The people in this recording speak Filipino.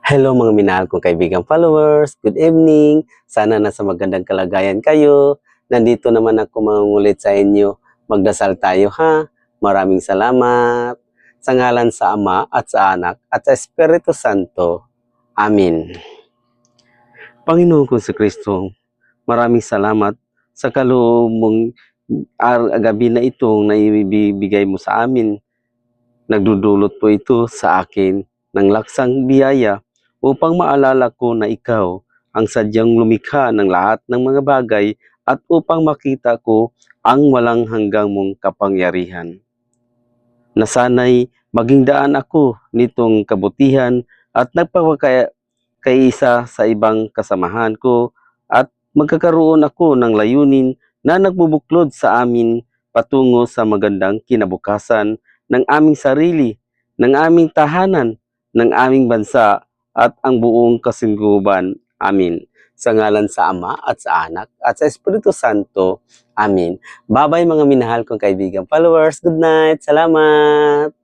Hello mga minahal kong kaibigang followers, good evening. Sana nasa magandang kalagayan kayo. Nandito naman ako mangungulit sa inyo. Magdasal tayo ha. Maraming salamat. Sa ngalan sa Ama at sa Anak at sa Espiritu Santo. Amen. Panginoon kong si Kristo, maraming salamat sa kaloob mong gabi na itong naibibigay mo sa amin. Nagdudulot po ito sa akin ng laksang biyaya upang maalala ko na ikaw ang sadyang lumikha ng lahat ng mga bagay at upang makita ko ang walang hanggang mong kapangyarihan. Nasanay maging daan ako nitong kabutihan at nagpapakaisa sa ibang kasamahan ko at magkakaroon ako ng layunin na nagbubuklod sa amin patungo sa magandang kinabukasan ng aming sarili, ng aming tahanan, ng aming bansa at ang buong kasingguban. Amin. Sa ngalan sa Ama at sa Anak at sa Espiritu Santo. Amin. Bye-bye mga minahal kong kaibigan followers. Good night. Salamat.